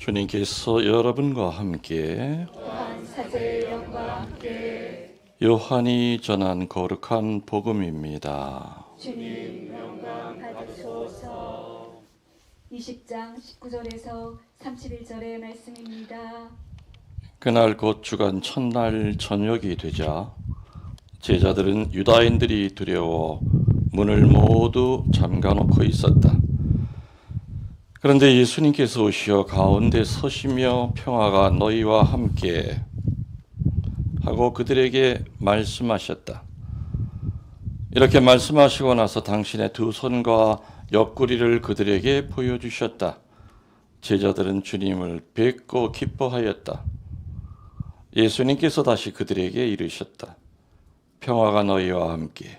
주님께서 여러분과 함께 또한 사제의 영과 함께 요한이 전한 거룩한 복음입니다. 주님 영광 받으소서. 20장 19절에서 31절의 말씀입니다. 그날 곧 주간 첫날 저녁이 되자 제자들은 유다인들이 두려워 문을 모두 잠가놓고 있었다. 그런데 예수님께서 오시어 가운데 서시며 평화가 너희와 함께 하고 그들에게 말씀하셨다. 이렇게 말씀하시고 나서 당신의 두 손과 옆구리를 그들에게 보여주셨다. 제자들은 주님을 뵙고 기뻐하였다. 예수님께서 다시 그들에게 이르셨다. 평화가 너희와 함께.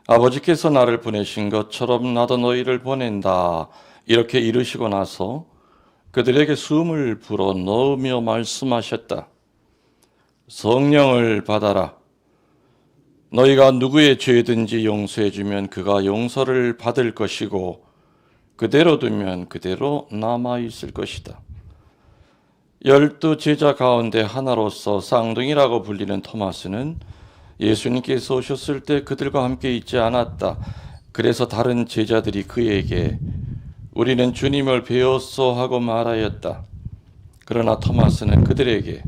아버지께서 나를 보내신 것처럼 나도 너희를 보낸다. 이렇게 이르시고 나서 그들에게 숨을 불어 넣으며 말씀하셨다. 성령을 받아라. 너희가 누구의 죄든지 용서해 주면 그가 용서를 받을 것이고 그대로 두면 그대로 남아 있을 것이다. 12 제자 가운데 하나로서 쌍둥이라고 불리는 토마스는 예수님께서 오셨을 때 그들과 함께 있지 않았다. 그래서 다른 제자들이 그에게 우리는 주님을 배웠소 하고 말하였다. 그러나 토마스는 그들에게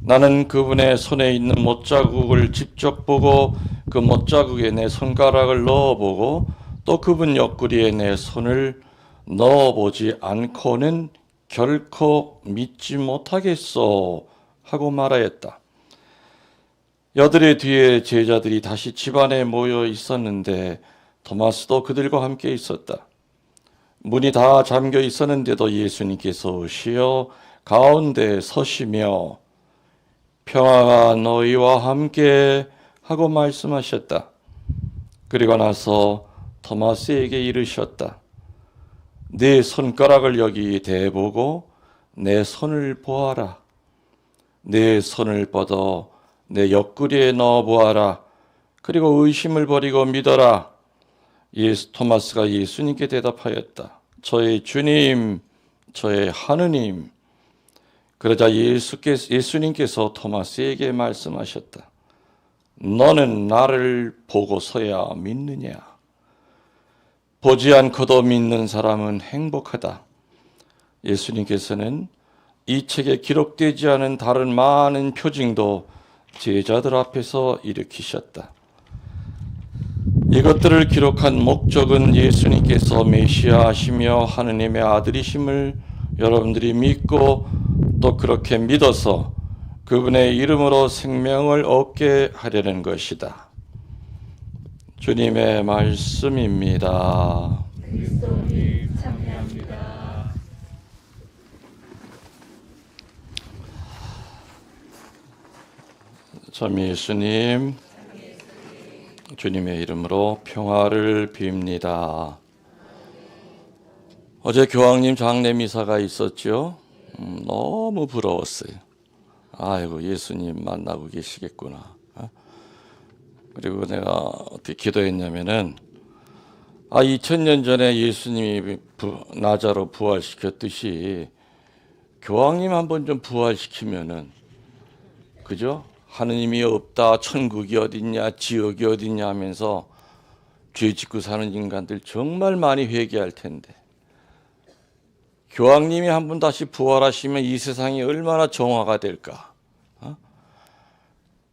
나는 그분의 손에 있는 못자국을 직접 보고 그 못자국에 내 손가락을 넣어보고 또 그분 옆구리에 내 손을 넣어보지 않고는 결코 믿지 못하겠소 하고 말하였다. 여드레 뒤에 제자들이 다시 집안에 모여 있었는데 토마스도 그들과 함께 있었다. 문이 다 잠겨 있었는데도 예수님께서 오시어 가운데 서시며 평화가 너희와 함께 하고 말씀하셨다. 그리고 나서 토마스에게 이르셨다. 네 손가락을 여기 대보고 내 손을 보아라. 내 손을 뻗어 내 옆구리에 넣어 보아라. 그리고 의심을 버리고 믿어라. 토마스가 예수님께 대답하였다. 저의 주님, 저의 하느님. 그러자 예수님께서 토마스에게 말씀하셨다. 너는 나를 보고서야 믿느냐? 보지 않고도 믿는 사람은 행복하다. 예수님께서는 이 책에 기록되지 않은 다른 많은 표징도 제자들 앞에서 일으키셨다. 이것들을 기록한 목적은 예수님께서 메시아시며 하느님의 아들이심을 여러분들이 믿고 또 그렇게 믿어서 그분의 이름으로 생명을 얻게 하려는 것이다. 주님의 말씀입니다. 그리스도님 참여합니다. 참 예수님, 주님의 이름으로 평화를 빕니다. 어제 교황님 장례 미사가 있었죠. 너무 부러웠어요. 아이고 예수님 만나고 계시겠구나. 그리고 내가 어떻게 기도했냐면은 2000년 전에 예수님이 나자로 부활시켰듯이 교황님 한번 좀 부활시키면은 그죠? 하느님이 없다, 천국이 어딨냐, 지옥이 어딨냐 하면서 죄 짓고 사는 인간들 정말 많이 회개할 텐데 교황님이 한 번 다시 부활하시면 이 세상이 얼마나 정화가 될까?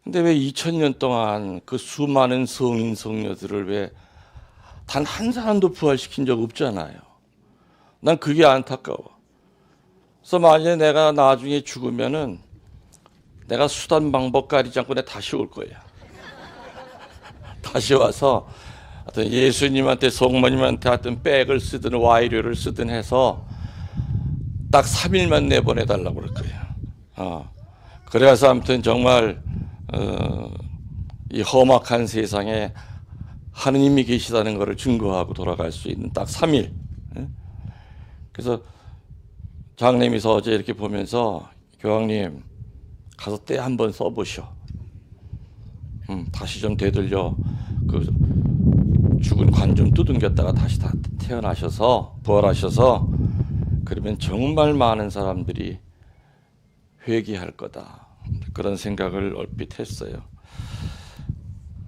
근데 왜 2000년 동안 그 수많은 성인 성녀들을 왜 단 한 사람도 부활시킨 적 없잖아요. 난 그게 안타까워. 그래서 만약에 내가 나중에 죽으면은 내가 수단 방법 가리지 않고 내가 다시 올 거야. 다시 와서 하여튼 예수님한테 성모님한테 하여튼 백을 쓰든 와이류를 쓰든 해서 딱 3일만 내보내달라고 그럴 거야. 그래서 아무튼 정말 이 험악한 세상에 하느님이 계시다는 것을 증거하고 돌아갈 수 있는 딱 3일. 그래서 장례미사 어제 이렇게 보면서 교황님 가서 때 한번 써보셔. 다시 좀 되돌려 그 죽은 관 좀 두둥겼다가 다시 다 태어나셔서 부활하셔서 그러면 정말 많은 사람들이 회개할 거다. 그런 생각을 얼핏 했어요.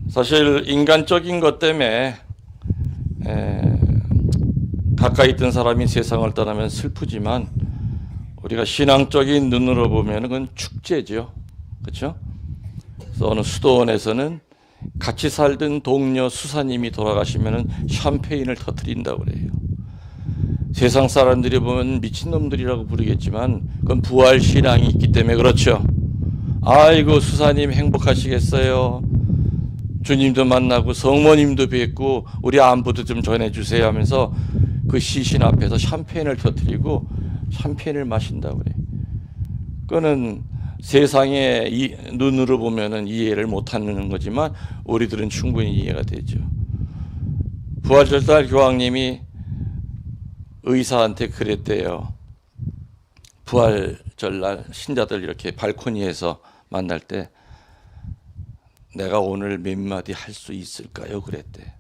사실 인간적인 것 때문에 가까이 있던 사람이 세상을 떠나면 슬프지만 우리가 신앙적인 눈으로 보면 그건 축제죠. 그렇죠? 그래서 어느 수도원에서는 같이 살던 동료 수사님이 돌아가시면 샴페인을 터뜨린다고 그래요. 세상 사람들이 보면 미친놈들이라고 부르겠지만 그건 부활 신앙이 있기 때문에 그렇죠. 아이고 수사님 행복하시겠어요. 주님도 만나고 성모님도 뵙고 우리 안부도 좀 전해주세요 하면서 그 시신 앞에서 샴페인을 터뜨리고 샴페인을 마신다고 그래요. 그거는 세상의 눈으로 보면은 이해를 못하는 거지만 우리들은 충분히 이해가 되죠. 부활절달 교황님이 의사한테 그랬대요. 부활절날 신자들 이렇게 발코니에서 만날 때 내가 오늘 몇 마디 할 수 있을까요? 그랬대.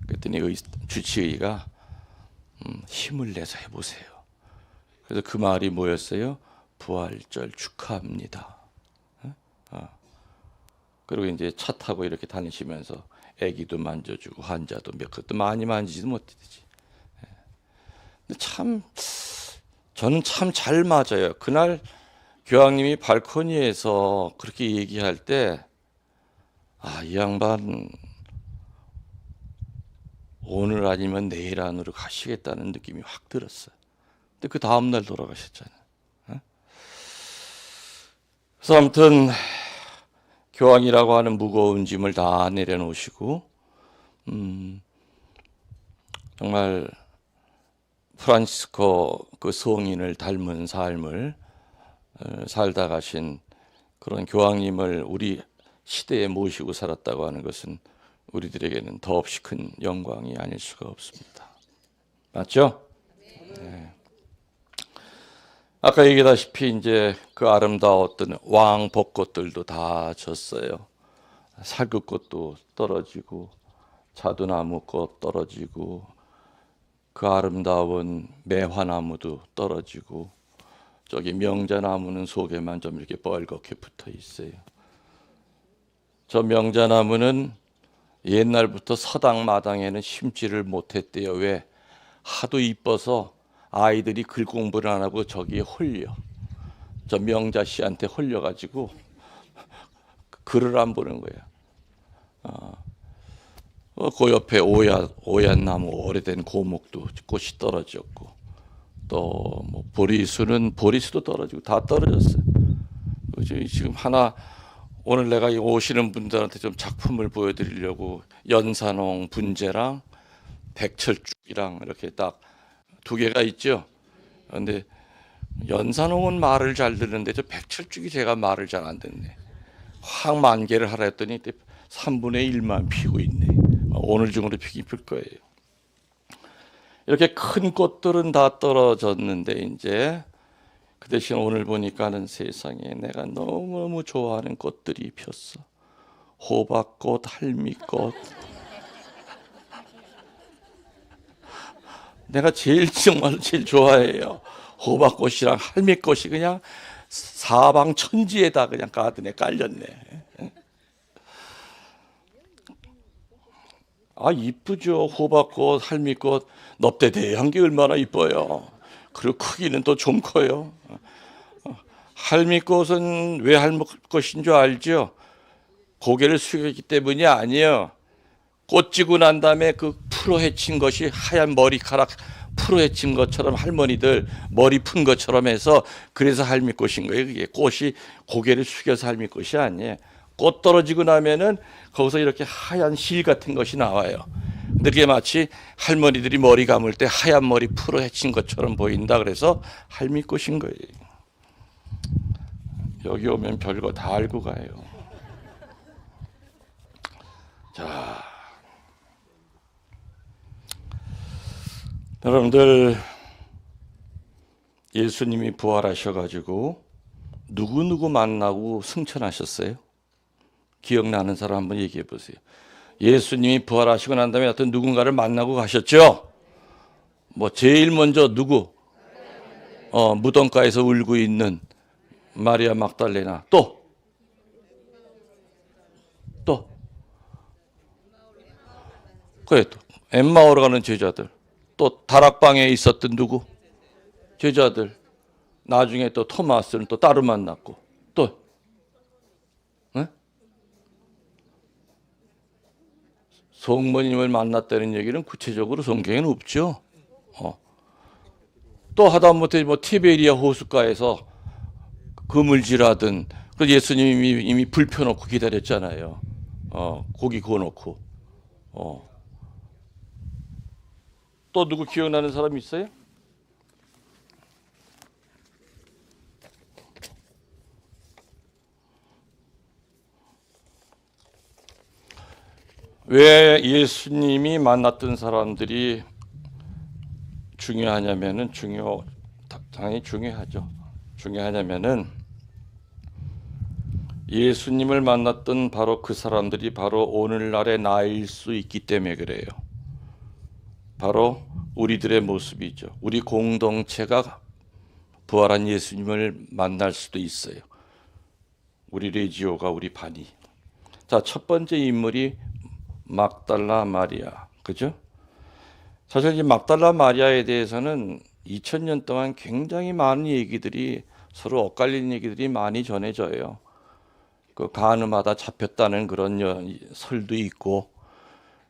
그랬더니 주치의가 힘을 내서 해보세요. 그래서 그 말이 뭐였어요? 부활절 축하합니다. 그리고 이제 차 타고 이렇게 다니시면서 아기도 만져주고 환자도 몇 것도 많이 만지지도 못했지. 근데 참 저는 참 잘 맞아요. 그날 교황님이 발코니에서 그렇게 얘기할 때 이 양반 오늘 아니면 내일 안으로 가시겠다는 느낌이 확 들었어요. 근데 그 다음날 돌아가셨잖아요. 그래서 아무튼 교황이라고 하는 무거운 짐을 다 내려놓으시고 정말 프란시스코 그 성인을 닮은 삶을 살다 가신 그런 교황님을 우리 시대에 모시고 살았다고 하는 것은 우리들에게는 더없이 큰 영광이 아닐 수가 없습니다. 맞죠? 네. 아까 얘기다시피 이제 그 아름다웠던 왕 벚꽃들도 다 졌어요. 살구꽃도 떨어지고 자두나무 꽃 떨어지고 그 아름다운 매화나무도 떨어지고 저기 명자나무는 속에만 좀 이렇게 뻘겋게 붙어 있어요. 저 명자나무는 옛날부터 서당 마당에는 심지를 못했대요. 왜? 하도 이뻐서 아이들이 글 공부를 안 하고 저기에 홀려. 저 명자 씨한테 홀려가지고 글을 안 보는 거야. 그 옆에 오얏나무 오래된 고목도 꽃이 떨어졌고 또 뭐 보리수도 떨어지고 다 떨어졌어요. 지금 하나 오늘 내가 오시는 분들한테 좀 작품을 보여드리려고 연산홍 분재랑 백철쭉이랑 이렇게 딱 두 개가 있죠. 그런데 연산홍은 말을 잘 듣는데 저 백철쭉이 제가 말을 잘 안 듣네. 확 만개를 하라 했더니 3분의 1만 피고 있네. 오늘 중으로 피긴 필 거예요. 이렇게 큰 꽃들은 다 떨어졌는데 이제 그 대신 오늘 보니까는 세상에 내가 너무너무 좋아하는 꽃들이 폈어. 호박꽃, 할미꽃. 내가 정말 제일 좋아해요. 호박꽃이랑 할미꽃이 그냥 사방 천지에다 그냥 가든에 깔렸네. 이쁘죠. 호박꽃, 할미꽃, 넙대대한 게 얼마나 이뻐요. 그리고 크기는 또 좀 커요. 할미꽃은 왜 할미꽃인 줄 알죠? 고개를 숙였기 때문이 아니에요. 꽃 지고 난 다음에 그 풀어헤친 것이 하얀 머리카락 풀어헤친 것처럼 할머니들 머리 푼 것처럼 해서 그래서 할미꽃인 거예요. 그게 꽃이 고개를 숙여서 할미꽃이 아니에요. 꽃 떨어지고 나면은 거기서 이렇게 하얀 실 같은 것이 나와요. 근데 그게 마치 할머니들이 머리 감을 때 하얀 머리 풀어헤친 것처럼 보인다. 그래서 할미꽃인 거예요. 여기 오면 별거 다 알고 가요. 자, 여러분들 예수님이 부활하셔가지고 누구 만나고 승천하셨어요? 기억나는 사람 한번 얘기해 보세요. 예수님이 부활하시고 난 다음에 어떤 누군가를 만나고 가셨죠? 뭐 제일 먼저 누구? 무덤가에서 울고 있는 마리아 막달레나, 또 그래, 또 엠마오로 가는 제자들, 또 다락방에 있었던 누구? 제자들. 나중에 또 토마스는 또 따로 만났고, 또 네? 성모님을 만났다는 얘기는 구체적으로 성경에는 없죠. 또 하다못해 뭐 티베리아 호숫가에서 그물질하던 그 예수님이 이미 불 펴놓고 기다렸잖아요. 고기 구워놓고. 또 누구 기억나는 사람 있어요? 왜 예수님이 만났던 사람들이 중요하냐면은 당연히 중요하죠. 중요하냐면은 예수님을 만났던 바로 그 사람들이 바로 오늘날의 나일 수 있기 때문에 그래요. 바로 우리들의 모습이죠. 우리 공동체가 부활한 예수님을 만날 수도 있어요. 우리 레지오가, 우리 반이. 자, 첫 번째 인물이 막달라 마리아, 그죠? 사실 이 막달라 마리아에 대해서는 2000년 동안 굉장히 많은 얘기들이, 서로 엇갈리는 얘기들이 많이 전해져요. 그 간음하다 잡혔다는 그런 설도 있고.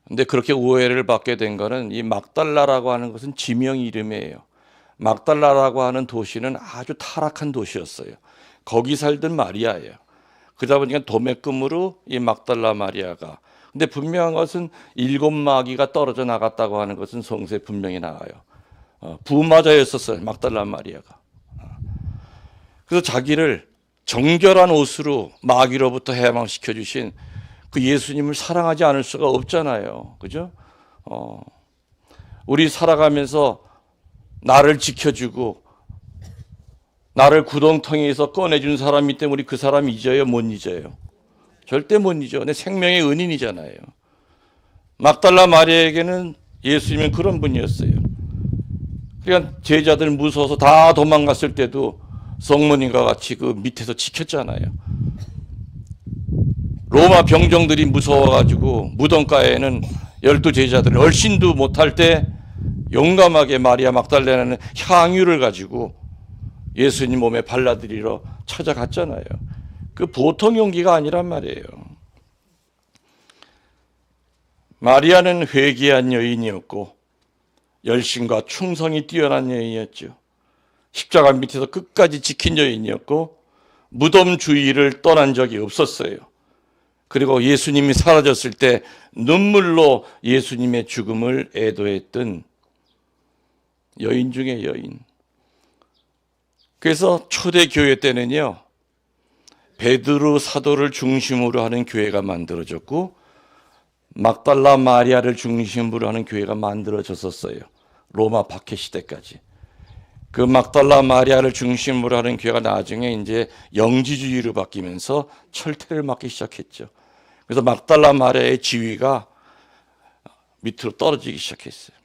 근데 그렇게 오해를 받게 된 거는 이 막달라라고 하는 것은 지명 이름이에요. 막달라라고 하는 도시는 아주 타락한 도시였어요. 거기 살던 마리아예요. 그러다 보니까 도매금으로 이 막달라 마리아가, 근데 분명한 것은 7마귀가 떨어져 나갔다고 하는 것은 성서에 분명히 나와요. 부마자였었어요, 막달라 마리아가. 그래서 자기를 정결한 옷으로 마귀로부터 해방시켜 주신 그 예수님을 사랑하지 않을 수가 없잖아요. 그죠? 우리 살아가면서 나를 지켜주고 나를 구덩텅이에서 꺼내준 사람이 때문에 우리 그 사람 잊어요? 못 잊어요? 절대 못 잊어. 내 생명의 은인이잖아요. 막달라 마리아에게는 예수님은 그런 분이었어요. 그러니까 제자들 무서워서 다 도망갔을 때도 성모님과 같이 그 밑에서 지켰잖아요. 로마 병정들이 무서워가지고 무덤가에는 12제자들을 얼씬도 못할 때 용감하게 마리아 막달레나는 향유를 가지고 예수님 몸에 발라드리러 찾아갔잖아요. 그 보통 용기가 아니란 말이에요. 마리아는 회개한 여인이었고 열심과 충성이 뛰어난 여인이었죠. 십자가 밑에서 끝까지 지킨 여인이었고 무덤 주위를 떠난 적이 없었어요. 그리고 예수님이 사라졌을 때 눈물로 예수님의 죽음을 애도했던 여인 중에 여인. 그래서 초대교회 때는요, 베드로 사도를 중심으로 하는 교회가 만들어졌고 막달라 마리아를 중심으로 하는 교회가 만들어졌었어요. 로마 박해 시대까지. 그 막달라 마리아를 중심으로 하는 교회가 나중에 이제 영지주의로 바뀌면서 철퇴를 맞기 시작했죠. 그래서 막달라 마리아의 지위가 밑으로 떨어지기 시작했어요.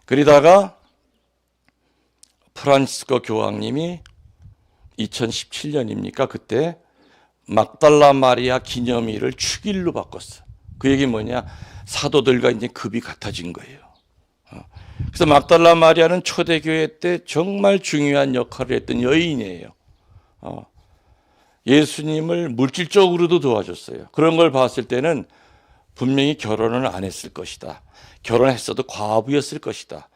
그러다가 프란시스코 교황님이 2017년입니까? 그때 막달라 마리아 기념일을 축일로 바꿨어요. 그 얘기 뭐냐? 사도들과 이제 급이 같아진 거예요. 그래서 막달라 마리아는 초대교회 때 정말 중요한 역할을 했던 여인이에요. 예수님을 물질적으로도 도와줬어요. 그런 걸 봤을 때는 분명히 결혼을 안 했을 것이다. 결혼했어도 과부였을 것이다.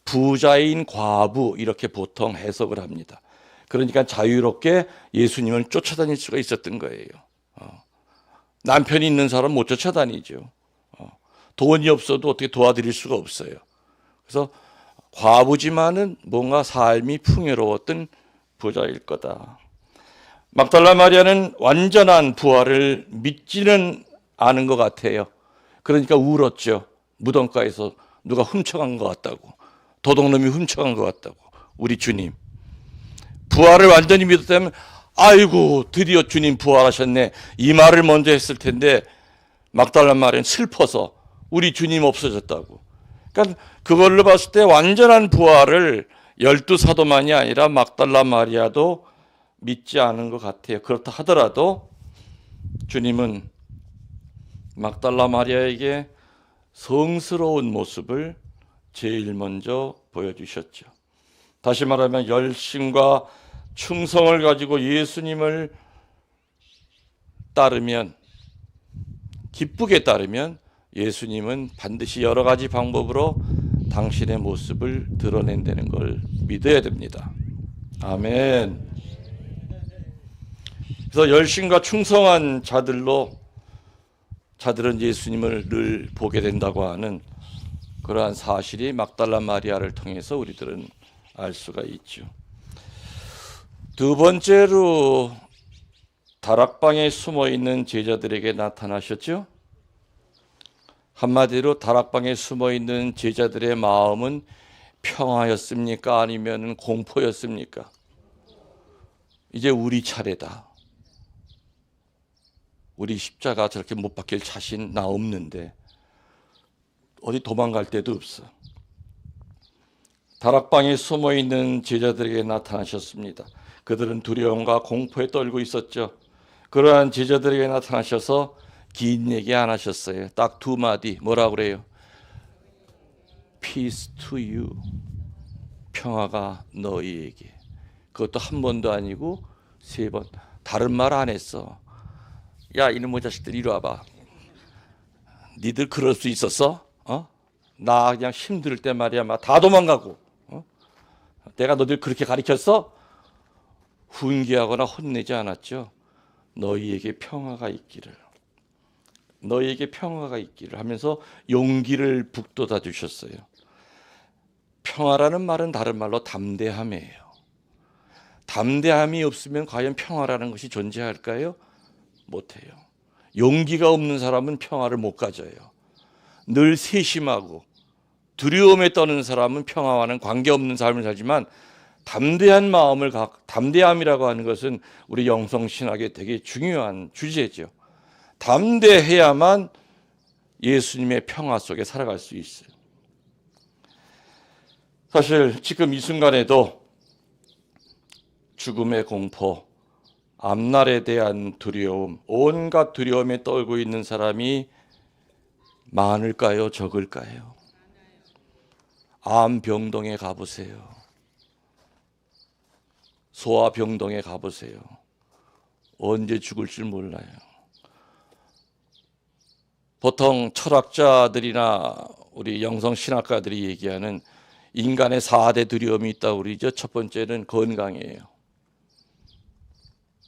부자인 과부, 이렇게 보통 해석을 합니다. 그러니까 자유롭게 예수님을 쫓아다닐 수가 있었던 거예요. 남편이 있는 사람 못 쫓아다니죠. 돈이 없어도 어떻게 도와드릴 수가 없어요. 그래서 과부지만은 뭔가 삶이 풍요로웠던 부자일 거다. 막달라 마리아는 완전한 부활을 믿지는 않은 것 같아요. 그러니까 울었죠. 무덤가에서 누가 훔쳐간 것 같다고. 도둑놈이 훔쳐간 것 같다고. 우리 주님. 부활을 완전히 믿었다면 아이고 드디어 주님 부활하셨네. 이 말을 먼저 했을 텐데 막달라 마리아는 슬퍼서 우리 주님 없어졌다고. 그러니까 그걸로 봤을 때 완전한 부활을 12 사도만이 아니라 막달라 마리아도 믿지 않은 것 같아요. 그렇다 하더라도 주님은 막달라 마리아에게 성스러운 모습을 제일 먼저 보여주셨죠. 다시 말하면 열심과 충성을 가지고 예수님을 따르면, 기쁘게 따르면 예수님은 반드시 여러 가지 방법으로 당신의 모습을 드러낸다는 걸 믿어야 됩니다. 아멘. 그래서 열심과 충성한 자들은 예수님을 늘 보게 된다고 하는 그러한 사실이 막달라 마리아를 통해서 우리들은 알 수가 있죠. 두 번째로 다락방에 숨어 있는 제자들에게 나타나셨죠. 한마디로 다락방에 숨어 있는 제자들의 마음은 평화였습니까? 아니면 공포였습니까? 이제 우리 차례다. 우리 십자가 저렇게 못 박힐 자신 나 없는데 어디 도망갈 데도 없어. 다락방에 숨어 있는 제자들에게 나타나셨습니다. 그들은 두려움과 공포에 떨고 있었죠. 그러한 제자들에게 나타나셔서 긴 얘기 안 하셨어요. 딱 두 마디. 뭐라고 그래요? Peace to you. 평화가 너희에게. 그것도 한 번도 아니고 세 번. 다른 말 안 했어. 야, 이놈의 자식들 이리 와봐. 니들 그럴 수 있었어? 나 그냥 힘들 때 말이야 막 다 도망가고. 내가 너들 그렇게 가르쳤어? 훈계하거나 혼내지 않았죠. 너희에게 평화가 있기를. 너희에게 평화가 있기를 하면서 용기를 북돋아 주셨어요. 평화라는 말은 다른 말로 담대함이에요. 담대함이 없으면 과연 평화라는 것이 존재할까요? 못해요. 용기가 없는 사람은 평화를 못 가져요. 늘 세심하고 두려움에 떠는 사람은 평화와는 관계없는 삶을 살지만 담대함이라고 하는 것은 우리 영성신학에 되게 중요한 주제죠. 담대해야만 예수님의 평화 속에 살아갈 수 있어요. 사실 지금 이 순간에도 죽음의 공포, 앞날에 대한 두려움, 온갖 두려움에 떨고 있는 사람이 많을까요? 적을까요? 암병동에 가보세요. 소아병동에 가보세요. 언제 죽을 줄 몰라요. 보통 철학자들이나 우리 영성신학가들이 얘기하는 인간의 4대 두려움이 있다고 그러죠. 첫 번째는 건강이에요.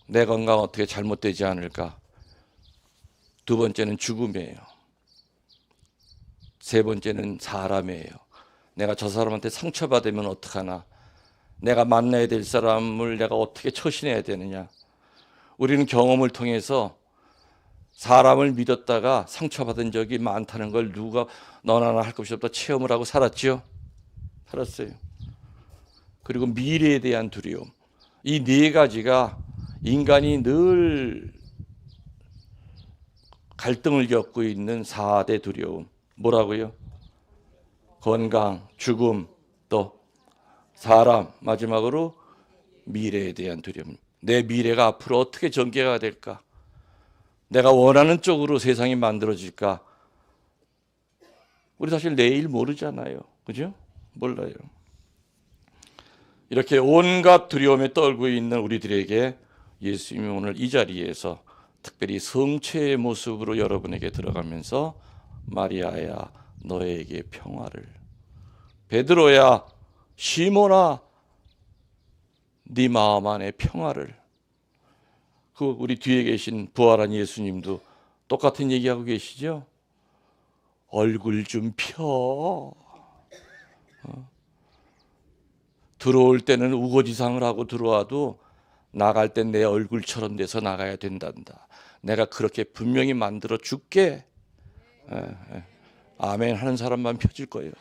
내 건강 어떻게 잘못되지 않을까. 두 번째는 죽음이에요. 세 번째는 사람이에요. 내가 저 사람한테 상처받으면 어떡하나. 내가 만나야 될 사람을 내가 어떻게 처신해야 되느냐. 우리는 경험을 통해서 사람을 믿었다가 상처받은 적이 많다는 걸 누가 너나 할 것이 없다 체험을 하고 살았죠. 살았어요. 그리고 미래에 대한 두려움. 이 네 가지가 인간이 늘 갈등을 겪고 있는 4대 두려움. 뭐라고요? 건강, 죽음, 또 사람, 마지막으로 미래에 대한 두려움. 내 미래가 앞으로 어떻게 전개가 될까? 내가 원하는 쪽으로 세상이 만들어질까? 우리 사실 내일 모르잖아요. 그죠? 몰라요. 이렇게 온갖 두려움에 떨고 있는 우리들에게 예수님이 오늘 이 자리에서 특별히 성체의 모습으로 여러분에게 들어가면서 마리아야 너에게 평화를, 베드로야 시몬아 네 마음 안에 평화를. 그 우리 뒤에 계신 부활한 예수님도 똑같은 얘기하고 계시죠. 얼굴 좀 펴. 들어올 때는 우거지상을 하고 들어와도 나갈 땐 내 얼굴처럼 돼서 나가야 된단다. 내가 그렇게 분명히 만들어 줄게. 아멘 하는 사람만 펴질 거예요.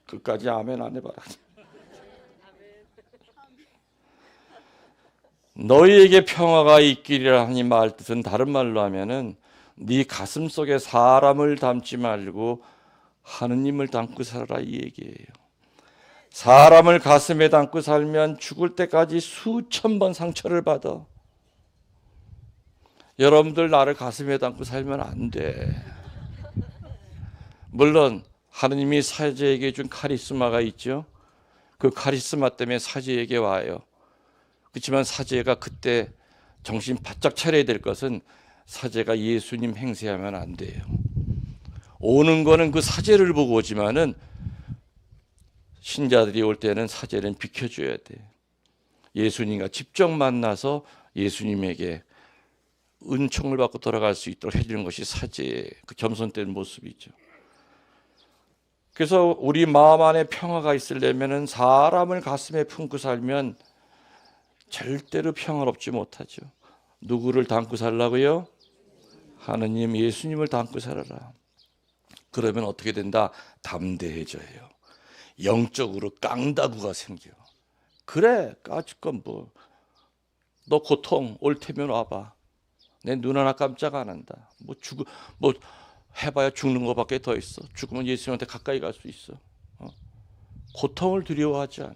끝까지 아멘 안 해봐라. 너희에게 평화가 있기리라 하니 말 뜻은 다른 말로 하면은 네 가슴 속에 사람을 담지 말고 하느님을 담고 살아라 이 얘기예요. 사람을 가슴에 담고 살면 죽을 때까지 수천 번 상처를 받아. 여러분들 나를 가슴에 담고 살면 안 돼. 물론 하느님이 사제에게 준 카리스마가 있죠. 그 카리스마 때문에 사제에게 와요. 그렇지만 사제가 그때 정신 바짝 차려야 될 것은 사제가 예수님 행세하면 안 돼요. 오는 거는 그 사제를 보고 오지만은 신자들이 올 때는 사제는 비켜줘야 돼. 예수님과 직접 만나서 예수님에게 은총을 받고 돌아갈 수 있도록 해주는 것이 사제의 그 겸손된 모습이죠. 그래서 우리 마음 안에 평화가 있으려면 사람을 가슴에 품고 살면 절대로 평화롭지 못하죠. 누구를 담고 살라고요? 하느님 예수님을 담고 살아라. 그러면 어떻게 된다? 담대해져요. 영적으로 깡다구가 생겨. 그래 까짓건 뭐 너 고통 올 테면 와봐. 내 눈 하나 깜짝 안 한다. 뭐 해봐야 죽는 것밖에 더 있어. 죽으면 예수님한테 가까이 갈 수 있어. 고통을 두려워하지 않아.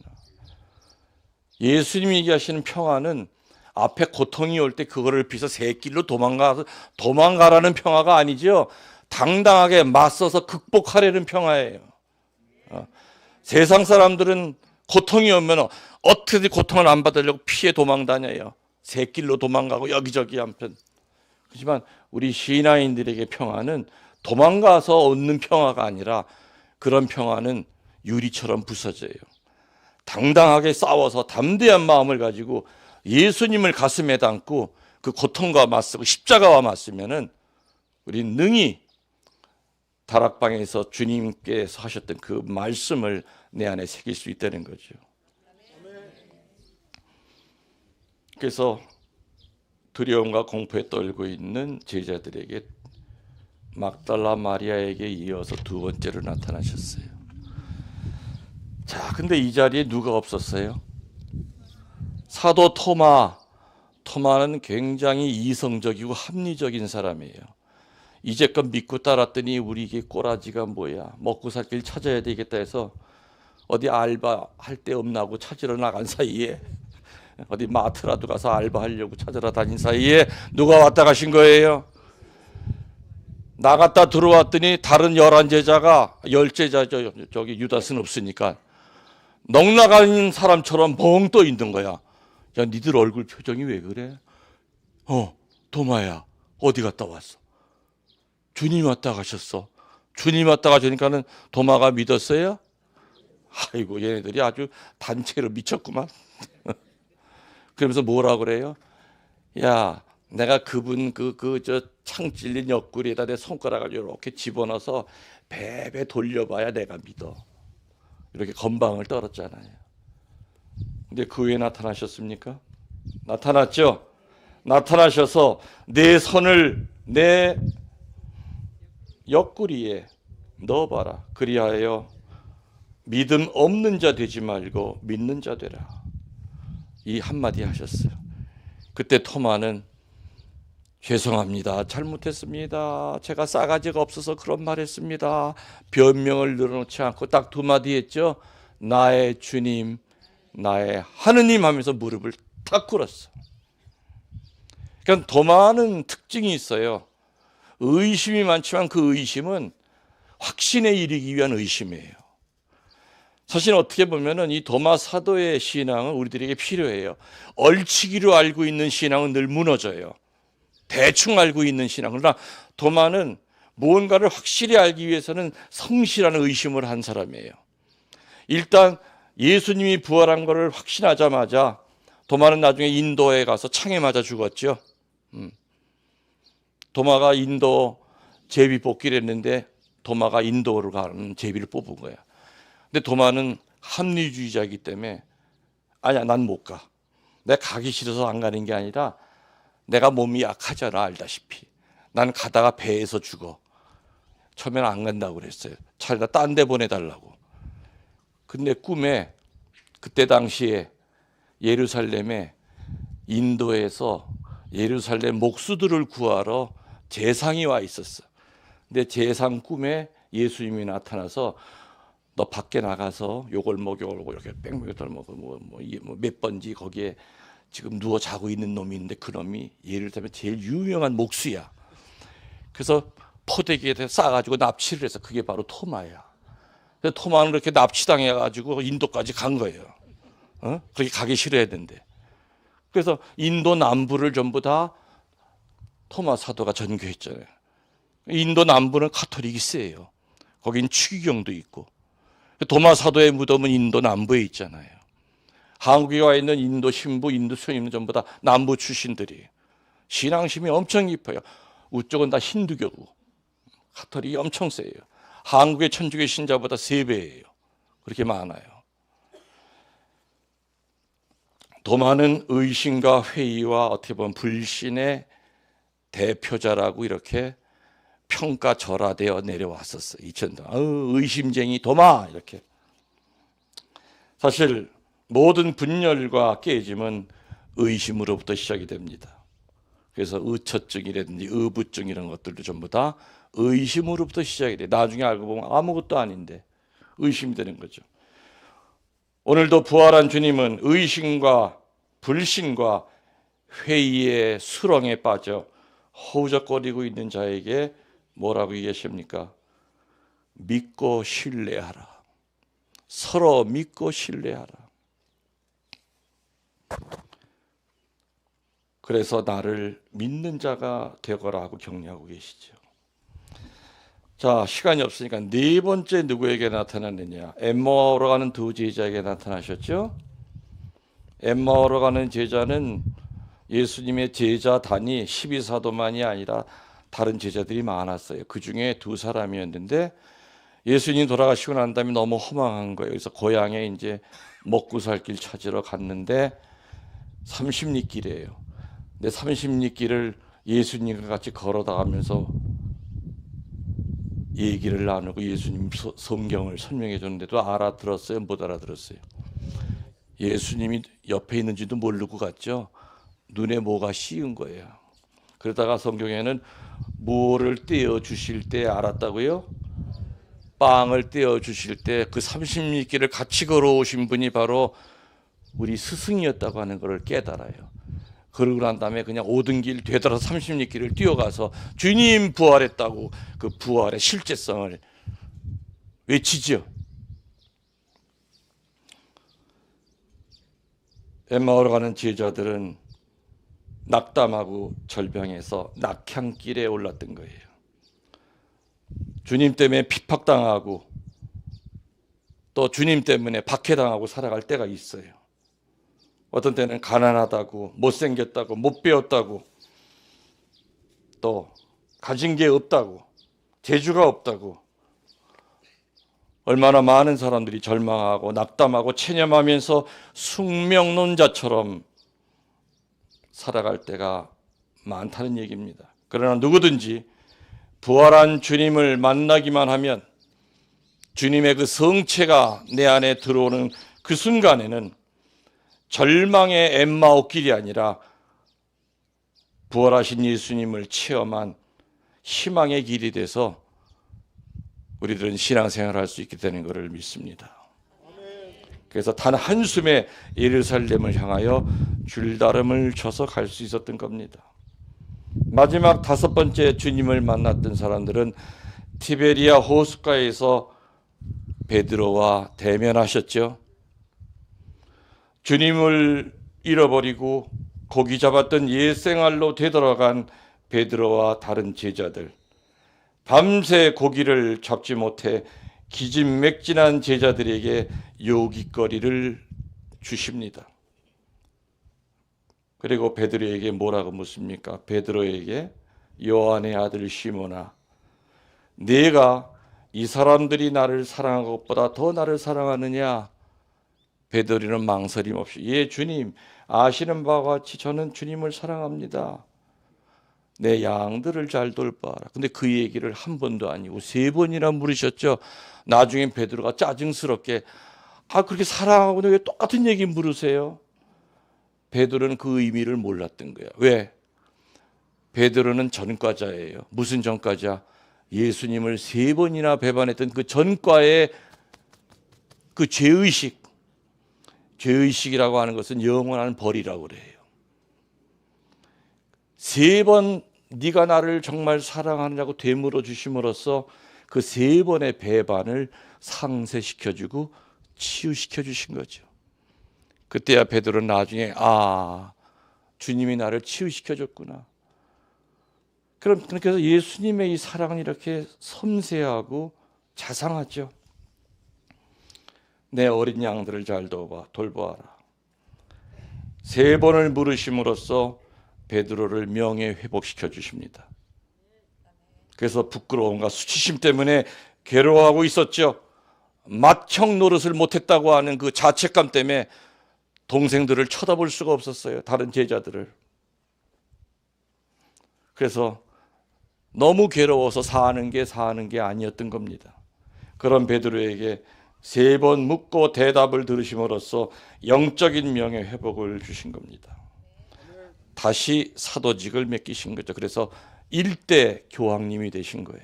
예수님이 얘기하시는 평화는 앞에 고통이 올 때 그거를 비서 새길로 도망가라는 평화가 아니죠. 당당하게 맞서서 극복하려는 평화예요. 세상 사람들은 고통이 오면 어떻게든 고통을 안 받으려고 피해 도망 다녀요. 새길로 도망가고 여기저기 한편. 하지만 우리 신앙인들에게 평화는 도망가서 얻는 평화가 아니라 그런 평화는 유리처럼 부서져요. 당당하게 싸워서 담대한 마음을 가지고 예수님을 가슴에 담고 그 고통과 맞서고 십자가와 맞서면은 우리 능히 다락방에서 주님께서 하셨던 그 말씀을 내 안에 새길 수 있다는 거죠. 그래서 두려움과 공포에 떨고 있는 제자들에게 막달라 마리아에게 이어서 두 번째로 나타나셨어요. 자, 근데 이 자리에 누가 없었어요? 사도 토마는 굉장히 이성적이고 합리적인 사람이에요. 이제껏 믿고 따랐더니 우리 이게 꼬라지가 뭐야, 먹고 살 길 찾아야 되겠다 해서 어디 알바할 데 없나 하고 찾으러 나간 사이에, 어디 마트라도 가서 알바하려고 찾으러 다닌 사이에 누가 왔다 가신 거예요. 나갔다 들어왔더니 다른 11제자가 10제자 저기 유다스는 없으니까 넉나간 사람처럼 멍 떠 있는 거야. 야, 니들 얼굴 표정이 왜 그래? 도마야, 어디 갔다 왔어? 주님 왔다 가셨어. 주님 왔다 가시니까는 도마가 믿었어요? 아이고, 얘네들이 아주 단체로 미쳤구만. 그러면서 뭐라 그래요? 야, 내가 그분 저 창 찔린 옆구리에다 내 손가락을 이렇게 집어넣어서 배배 돌려봐야 내가 믿어. 이렇게 건방을 떨었잖아요. 근데 그 후에 나타나셨습니까? 나타났죠? 나타나셔서 내 손을 내 옆구리에 넣어봐라. 그리하여 믿음 없는 자 되지 말고 믿는 자 되라. 이 한마디 하셨어요. 그때 토마는 죄송합니다. 잘못했습니다. 제가 싸가지가 없어서 그런 말 했습니다. 변명을 늘어놓지 않고 딱 두 마디 했죠. 나의 주님, 나의 하느님 하면서 무릎을 탁 꿇었어. 그러니까 도마는 특징이 있어요. 의심이 많지만 그 의심은 확신에 이르기 위한 의심이에요. 사실 어떻게 보면은 이 도마 사도의 신앙은 우리들에게 필요해요. 얼치기로 알고 있는 신앙은 늘 무너져요. 대충 알고 있는 신앙. 그러나 도마는 무언가를 확실히 알기 위해서는 성실한 의심을 한 사람이에요. 일단 예수님이 부활한 것을 확신하자마자 도마는 나중에 인도에 가서 창에 맞아 죽었죠. 도마가 인도 제비 뽑기를 했는데 도마가 인도로 가는 제비를 뽑은 거야. 근데 도마는 합리주의자이기 때문에 아니야, 난 못 가. 내가 가기 싫어서 안 가는 게 아니라 내가 몸이 약하잖아, 알다시피. 난 가다가 배에서 죽어. 처음에는 안 간다고 그랬어요. 차라리 딴 데 보내달라고. 근데 꿈에 그때 당시에 예루살렘에 인도에서 예루살렘 목수들을 구하러 재상이 와 있었어. 근데 재상 꿈에 예수님이 나타나서 너 밖에 나가서 요걸 먹여 이렇게 뺑뺑이 돌먹고 몇 번지 거기에 지금 누워 자고 있는 놈이 있는데 그 놈이 예를 들면 제일 유명한 목수야. 그래서 포대기에 싸가지고 납치를 해서 그게 바로 토마야. 그래서 토마는 그렇게 납치당해가지고 인도까지 간 거예요. 그렇게 가기 싫어야 된대. 그래서 인도 남부를 전부 다 토마 사도가 전교했잖아요. 인도 남부는 카톨릭이 세요. 거긴 추기경도 있고. 도마 사도의 무덤은 인도 남부에 있잖아요. 한국에 와 있는 인도 신부, 인도 수녀님은 전부 다 남부 출신들이에요. 신앙심이 엄청 깊어요. 우쪽은 다 힌두교고 카톨릭이 엄청 세요. 한국의 천주교 신자보다 3배예요. 그렇게 많아요. 도마는 의심과 회의와 어떻게 보면 불신의 대표자라고 이렇게 평가절하되어 내려왔었어요. 2000년. 의심쟁이 도마 이렇게. 사실 모든 분열과 깨짐은 의심으로부터 시작이 됩니다. 그래서 의처증이라든지 의부증 이런 것들도 전부 다 의심으로부터 시작이 돼요. 나중에 알고 보면 아무것도 아닌데 의심이 되는 거죠. 오늘도 부활한 주님은 의심과 불신과 회의의 수렁에 빠져 허우적거리고 있는 자에게 뭐라고 얘기하십니까? 믿고 신뢰하라. 서로 믿고 신뢰하라. 그래서 나를 믿는 자가 되거라 하고 격려하고 계시죠. 자, 시간이 없으니까 4번째 누구에게 나타났느냐? 엠마오로 가는 2 제자에게 나타나셨죠? 엠마오로 가는 제자는 예수님의 제자단이 12사도만이 아니라 다른 제자들이 많았어요. 그 중에 2 사람이었는데 예수님 돌아가시고 난 다음에 너무 허망한 거예요. 그래서 고향에 이제 먹고 살 길 찾으러 갔는데 30리 길이에요. 근데 30리 길을 예수님과 같이 걸어다가면서 얘기를 나누고 예수님 성경을 설명해 줬는데도 알아들었어요? 못 알아들었어요? 예수님이 옆에 있는지도 모르고 갔죠. 눈에 뭐가 씌은 거예요. 그러다가 성경에는 무엇을 떼어 주실 때 알았다고요? 빵을 떼어 주실 때 그 30리 길을 같이 걸어오신 분이 바로 우리 스승이었다고 하는 것을 깨달아요. 그러고 난 다음에 그냥 오던 길 되돌아서 30리 길을 뛰어가서 주님 부활했다고 그 부활의 실제성을 외치죠. 엠마오로 가는 제자들은 낙담하고 절병해서 낙향길에 올랐던 거예요. 주님 때문에 핍박당하고 또 주님 때문에 박해당하고 살아갈 때가 있어요. 어떤 때는 가난하다고, 못생겼다고, 못 배웠다고, 또 가진 게 없다고, 재주가 없다고, 얼마나 많은 사람들이 절망하고 낙담하고 체념하면서 숙명론자처럼 살아갈 때가 많다는 얘기입니다. 그러나 누구든지 부활한 주님을 만나기만 하면 주님의 그 성체가 내 안에 들어오는 그 순간에는 절망의 엠마오 길이 아니라 부활하신 예수님을 체험한 희망의 길이 돼서 우리들은 신앙생활을 할 수 있게 되는 것을 믿습니다. 그래서 단 한숨에 예루살렘을 향하여 줄다름을 쳐서 갈 수 있었던 겁니다. 마지막 5번째 주님을 만났던 사람들은 티베리아 호숫가에서 베드로와 대면하셨죠. 주님을 잃어버리고 고기 잡았던 옛 생활로 되돌아간 베드로와 다른 제자들, 밤새 고기를 잡지 못해 기진맥진한 제자들에게 요깃거리를 주십니다. 그리고 베드로에게 뭐라고 묻습니까? 베드로에게 요한의 아들 시몬아, 네가 이 사람들이 나를 사랑한 것보다 더 나를 사랑하느냐? 베드로는 망설임 없이 예 주님, 아시는 바와 같이 저는 주님을 사랑합니다. 내 양들을 잘 돌봐라. 근데 그 얘기를 한 번도 아니고 3번이나 물으셨죠. 나중에 베드로가 짜증스럽게 그렇게 사랑하고 왜 똑같은 얘기 물으세요? 베드로는 그 의미를 몰랐던 거야. 왜? 베드로는 전과자예요. 무슨 전과자? 예수님을 3번이나 배반했던 그 전과의 그 죄의식이라고 하는 것은 영원한 벌이라고 그래요. 3번 네가 나를 정말 사랑하느냐고 되물어 주심으로써 그 3번의 배반을 상쇄시켜주고 치유시켜 주신 거죠. 그때야 베드로는 나중에 주님이 나를 치유시켜 줬구나. 그래서 예수님의 이 사랑은 이렇게 섬세하고 자상하죠. 내 어린 양들을 잘 돌보아라. 3번을 물으심으로써 베드로를 명예 회복시켜 주십니다. 그래서 부끄러움과 수치심 때문에 괴로워하고 있었죠. 맏형 노릇을 못했다고 하는 그 자책감 때문에 동생들을 쳐다볼 수가 없었어요. 다른 제자들을. 그래서 너무 괴로워서 사는 게 아니었던 겁니다. 그런 베드로에게 3번 묻고 대답을 들으심으로써 영적인 명예 회복을 주신 겁니다. 다시 사도직을 맡기신 거죠. 그래서 1대 교황님이 되신 거예요.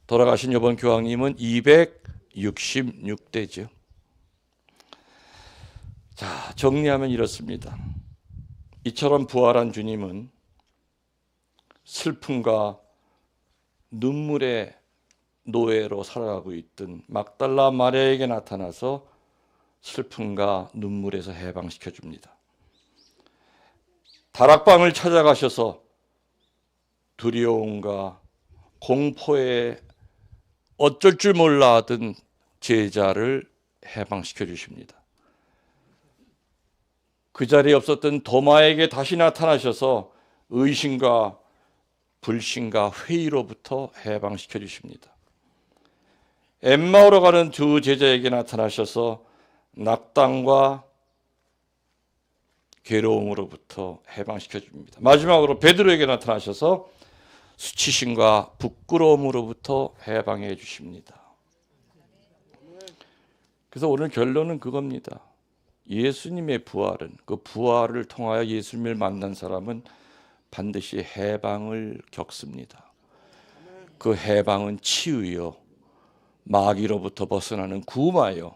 돌아가신 이번 교황님은 266대죠. 자, 정리하면 이렇습니다. 이처럼 부활한 주님은 슬픔과 눈물의 노예로 살아가고 있던 막달라 마리아에게 나타나서 슬픔과 눈물에서 해방시켜 줍니다. 다락방을 찾아가셔서 두려움과 공포에 어쩔 줄 몰라 하던 제자를 해방시켜 주십니다. 그 자리에 없었던 도마에게 다시 나타나셔서 의심과 불신과 회의로부터 해방시켜 주십니다. 엠마오로 가는 두 제자에게 나타나셔서 낙담과 괴로움으로부터 해방시켜 줍니다. 마지막으로 베드로에게 나타나셔서 수치심과 부끄러움으로부터 해방해 주십니다. 그래서 오늘 결론은 그겁니다. 예수님의 부활은, 그 부활을 통하여 예수님을 만난 사람은 반드시 해방을 겪습니다. 그 해방은 치유요, 마귀로부터 벗어나는 구마요,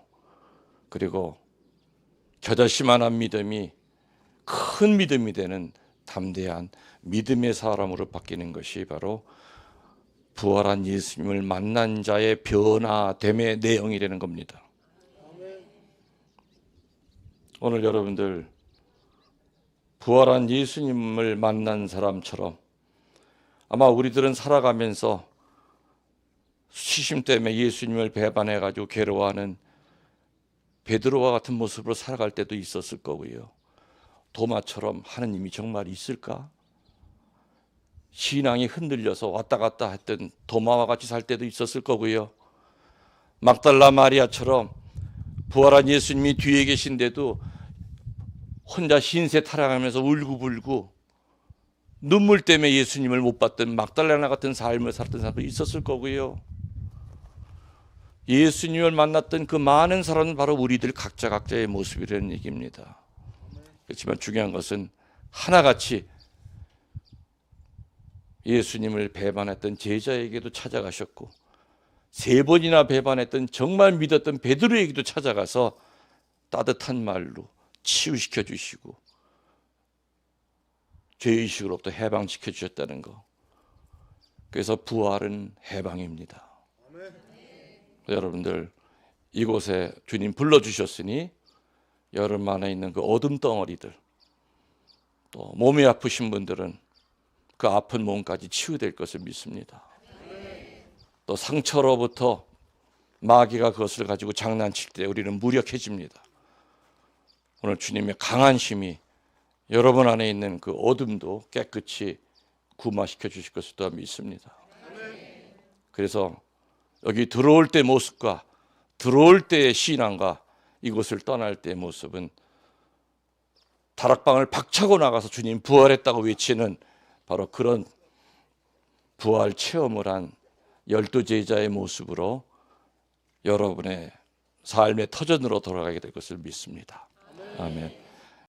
그리고 겨자씨만한 믿음이 큰 믿음이 되는 담대한 믿음의 사람으로 바뀌는 것이 바로 부활한 예수님을 만난 자의 변화됨의 내용이 되는 겁니다. 오늘 여러분들 부활한 예수님을 만난 사람처럼 아마 우리들은 살아가면서 수치심 때문에 예수님을 배반해가지고 괴로워하는 베드로와 같은 모습으로 살아갈 때도 있었을 거고요. 도마처럼 하느님이 정말 있을까? 신앙이 흔들려서 왔다 갔다 했던 도마와 같이 살 때도 있었을 거고요. 막달라 마리아처럼 부활한 예수님이 뒤에 계신데도 혼자 신세 타령하면서 울고불고 눈물 때문에 예수님을 못 봤던 막달라나 같은 삶을 살았던 사람도 있었을 거고요. 예수님을 만났던 그 많은 사람은 바로 우리들 각자의 모습이라는 얘기입니다. 그렇지만 중요한 것은 하나같이 예수님을 배반했던 제자에게도 찾아가셨고 3번이나 배반했던 정말 믿었던 베드로에게도 찾아가서 따뜻한 말로 치유시켜 주시고 죄의식으로부터 해방시켜 주셨다는 거. 그래서 부활은 해방입니다. 여러분들 이곳에 주님 불러주셨으니 여러분 안에 있는 그 어둠 덩어리들, 또 몸이 아프신 분들은 그 아픈 몸까지 치유될 것을 믿습니다. 또 상처로부터 마귀가 그것을 가지고 장난칠 때 우리는 무력해집니다. 오늘 주님의 강한 힘이 여러분 안에 있는 그 어둠도 깨끗이 구마시켜 주실 것을 또 믿습니다. 그래서 여기 들어올 때 모습과 들어올 때의 신앙과 이곳을 떠날 때의 모습은 다락방을 박차고 나가서 주님 부활했다고 외치는 바로 그런 부활 체험을 한 12제자의 모습으로 여러분의 삶의 터전으로 돌아가게 될 것을 믿습니다. 아멘.